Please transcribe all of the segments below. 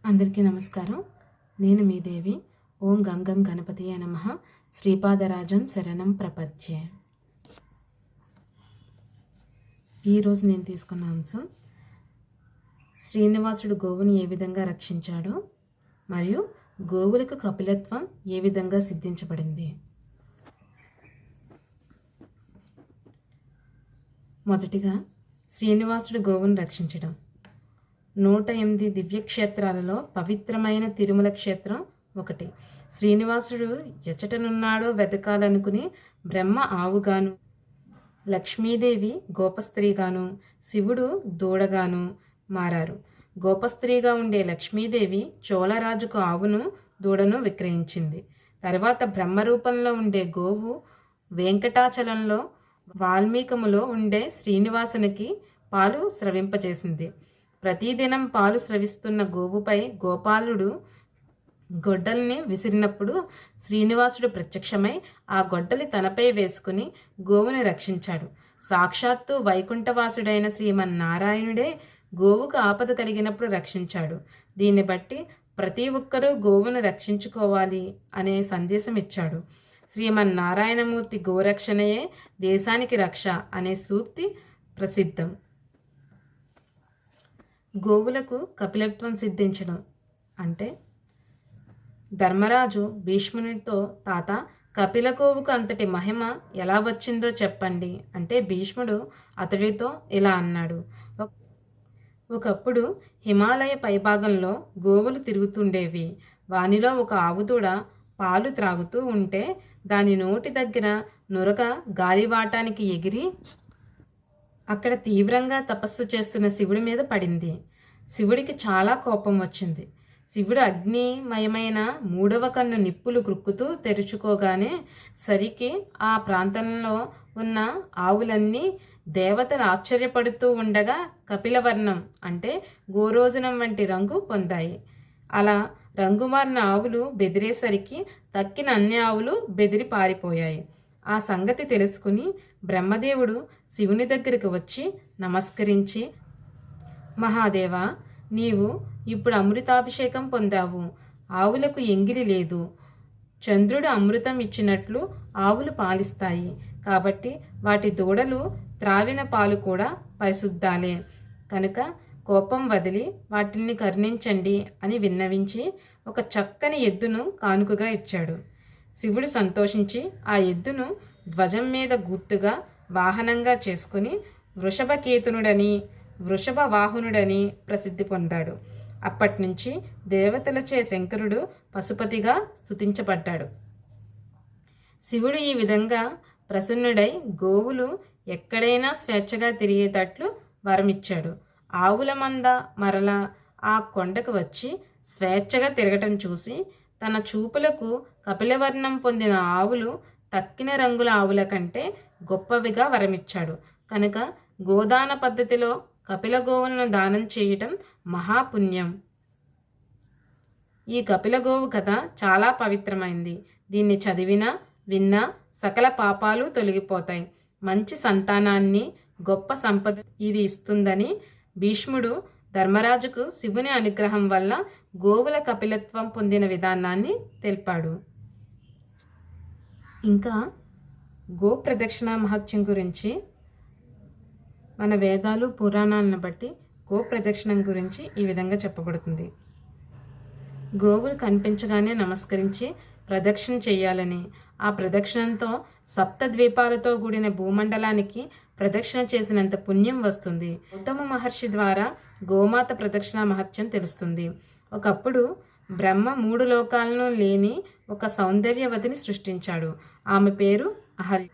అందరికీ నమస్కారం. నేను మీ దేవి. ఓం గం గం గణపతియే నమః. శ్రీపాదరాజం శరణం ప్రపద్యే. ఈరోజు నేను తీసుకున్న అంశం శ్రీనివాసుడు గోవుని ఏ విధంగా రక్షించాడో మరియు గోవులకు కపిలత్వం ఏ విధంగా సిద్ధించబడింది. మొదటిగా శ్రీనివాసుడు గోవును రక్షించడం. 108 దివ్యక్షేత్రాలలో పవిత్రమైన తిరుమల క్షేత్రం ఒకటి. శ్రీనివాసుడు ఎచ్చటనున్నాడో వెతకాలనుకుని బ్రహ్మ ఆవుగాను, లక్ష్మీదేవి గోపస్త్రీగాను, శివుడు దూడగాను మారారు. గోపస్త్రీగా ఉండే లక్ష్మీదేవి చోళరాజుకు ఆవును దూడను విక్రయించింది. తర్వాత బ్రహ్మరూపంలో ఉండే గోవు వెంకటాచలంలో వాల్మీకములో ఉండే శ్రీనివాసునికి పాలు స్రవింపచేసింది. ప్రతిదినం పాలు స్రవిస్తున్న గోవుపై గోపాలుడు గొడ్డల్ని విసిరినప్పుడు శ్రీనివాసుడు ప్రత్యక్షమై ఆ గొడ్డలి తనపై వేసుకుని గోవుని రక్షించాడు. సాక్షాత్తు వైకుంఠవాసుడైన శ్రీమన్నారాయణుడే గోవుకు ఆపద కలిగినప్పుడు రక్షించాడు. దీన్ని బట్టి ప్రతి ఒక్కరూ గోవును రక్షించుకోవాలి అనే సందేశం ఇచ్చాడు. శ్రీమన్నారాయణమూర్తి గోరక్షణయే దేశానికి రక్ష అనే సూక్తి ప్రసిద్ధం. గోవులకు కపిలత్వం సిద్ధించడం అంటే ధర్మరాజు భీష్మునితో, తాత కపిల గోవుకు అంతటి మహిమ ఎలా వచ్చిందో చెప్పండి అంటే భీష్ముడు అతడితో ఇలా అన్నాడు. ఒకప్పుడు హిమాలయ పైభాగంలో గోవులు తిరుగుతుండేవి. వానిలో ఒక ఆవుదూడ పాలు త్రాగుతూ ఉంటే దాని నోటి దగ్గర నురగ గాలివాటానికి ఎగిరి అక్కడ తీవ్రంగా తపస్సు చేస్తున్న శివుడి మీద పడింది. శివుడికి చాలా కోపం వచ్చింది. శివుడు అగ్నిమయమైన 3వ కన్ను నిప్పులు క్రుక్కుతూ తెరుచుకోగానే సరికి ఆ ప్రాంతంలో ఉన్న ఆవులన్నీ దేవతలు ఆశ్చర్యపడుతూ ఉండగా కపిలవర్ణం అంటే గోరోజనం వంటి రంగు పొందాయి. అలా రంగుమారిన ఆవులు బెదిరేసరికి తక్కిన అన్ని ఆవులు బెదిరి పారిపోయాయి. ఆ సంగతి తెలుసుకుని బ్రహ్మదేవుడు శివుని దగ్గరికి వచ్చి నమస్కరించి, మహాదేవా, నీవు ఇప్పుడు అమృతాభిషేకం పొందావు. ఆవులకు ఎంగిలి లేదు. చంద్రుడు అమృతం ఇచ్చినట్లు ఆవులు పాలిస్తాయి. కాబట్టి వాటి దూడలు త్రావిన పాలు కూడా పరిశుద్ధాలే. కనుక కోపం వదిలి వాటిని కరుణించండి అని విన్నవించి ఒక చక్కని ఎద్దును కానుకగా ఇచ్చాడు. శివుడు సంతోషించి ఆ ఎద్దును ధ్వజం మీద గుర్తుగా వాహనంగా చేసుకుని వృషభకేతునుడని, వృషభ వాహనుడని ప్రసిద్ధి పొందాడు. అప్పటి నుంచి దేవతలచే శంకరుడు పశుపతిగా స్తుతించబడ్డాడు. శివుడు ఈ విధంగా ప్రసన్నుడై గోవులు ఎక్కడైనా స్వేచ్ఛగా తిరిగేటట్లు వరమిచ్చాడు. ఆవుల మంద మరల ఆ కొండకు వచ్చి స్వేచ్ఛగా తిరగటం చూసి తన చూపులకు కపిలవర్ణం పొందిన ఆవులు తక్కిన రంగుల ఆవుల కంటే గొప్పవిగా వరమిచ్చాడు. కనుక గోదాన పద్ధతిలో కపిల గోవులను దానం చేయటం మహాపుణ్యం. ఈ కపిల గోవు కథ చాలా పవిత్రమైంది. దీన్ని చదివినా విన్నా సకల పాపాలు తొలగిపోతాయి. మంచి సంతానాన్ని, గొప్ప సంపద ఇది ఇస్తుందని భీష్ముడు ధర్మరాజుకు శివుని అనుగ్రహం వల్ల గోవుల కపిలత్వం పొందిన విధానాన్ని తెలిపాడు. ఇంకా గో ప్రదక్షిణ మహత్యం గురించి మన వేదాలు పురాణాలను బట్టి గో ప్రదక్షిణం గురించి ఈ విధంగా చెప్పబడుతుంది. గోవులు కనిపించగానే నమస్కరించి ప్రదక్షిణ చేయాలని, ఆ ప్రదక్షిణంతో సప్తద్వీపాలతో కూడిన భూమండలానికి ప్రదక్షిణ చేసినంత పుణ్యం వస్తుంది. గౌతమ మహర్షి ద్వారా గోమాత ప్రదక్షిణ మహత్యం తెలుస్తుంది. ఒకప్పుడు బ్రహ్మ 3 లోకాలను లేని ఒక సౌందర్యవతిని సృష్టించాడు. ఆమె పేరు అహల్య.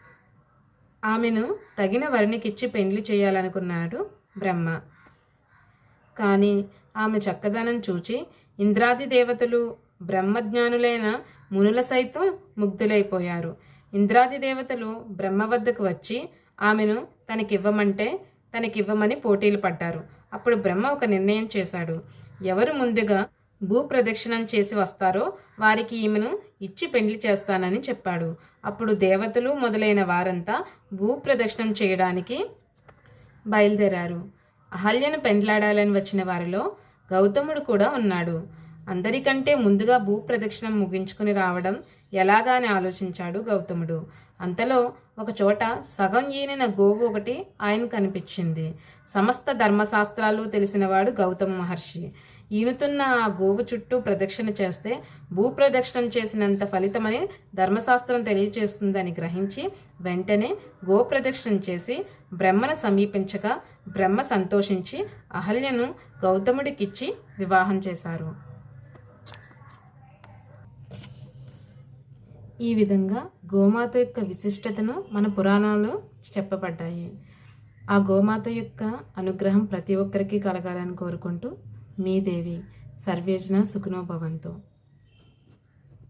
ఆమెను తగిన వరునికిచ్చి పెండ్లి చేయాలనుకున్నాడు బ్రహ్మ. కానీ ఆమె చక్కదనం చూచి ఇంద్రాది దేవతలు, బ్రహ్మజ్ఞానులైన మునుల సైతం ముగ్ధులైపోయారు. ఇంద్రాది దేవతలు బ్రహ్మ వద్దకు వచ్చి ఆమెను తనకివ్వమని పోటీలు పడ్డారు. అప్పుడు బ్రహ్మ ఒక నిర్ణయం చేశాడు. ఎవరు ముందుగా భూప్రదక్షిణం చేసి వస్తారో వారికి ఈమెను ఇచ్చి పెండ్లి చేస్తానని చెప్పాడు. అప్పుడు దేవతలు మొదలైన వారంతా భూప్రదక్షిణం చేయడానికి బయలుదేరారు. అహల్యను పెండ్లాడాలని వచ్చిన వారిలో గౌతముడు కూడా ఉన్నాడు. అందరికంటే ముందుగా భూప్రదక్షిణం ముగించుకుని రావడం ఎలాగా అని ఆలోచించాడు గౌతముడు. అంతలో ఒక చోట సగం ఈనిన గోవు ఒకటి ఆయన కనిపించింది. సమస్త ధర్మశాస్త్రాలు తెలిసినవాడు గౌతమ మహర్షి. ఈనుతున్న ఆ గోవు చుట్టూ ప్రదక్షిణ చేస్తే భూప్రదక్షిణం చేసినంత ఫలితమని ధర్మశాస్త్రం తెలియచేస్తుందని గ్రహించి వెంటనే గోప్రదక్షిణం చేసి బ్రహ్మను సమీపించగా బ్రహ్మ సంతోషించి అహల్యను గౌతముడికిచ్చి వివాహం చేశారు. ఈ విధంగా గోమాత యొక్క విశిష్టతను మన పురాణాలు చెప్పబడ్డాయి. ఆ గోమాత యొక్క అనుగ్రహం ప్రతి ఒక్కరికి కలగాలని కోరుకుంటూ మీ దేవి. సర్వేజన సుఖినో భవంతు.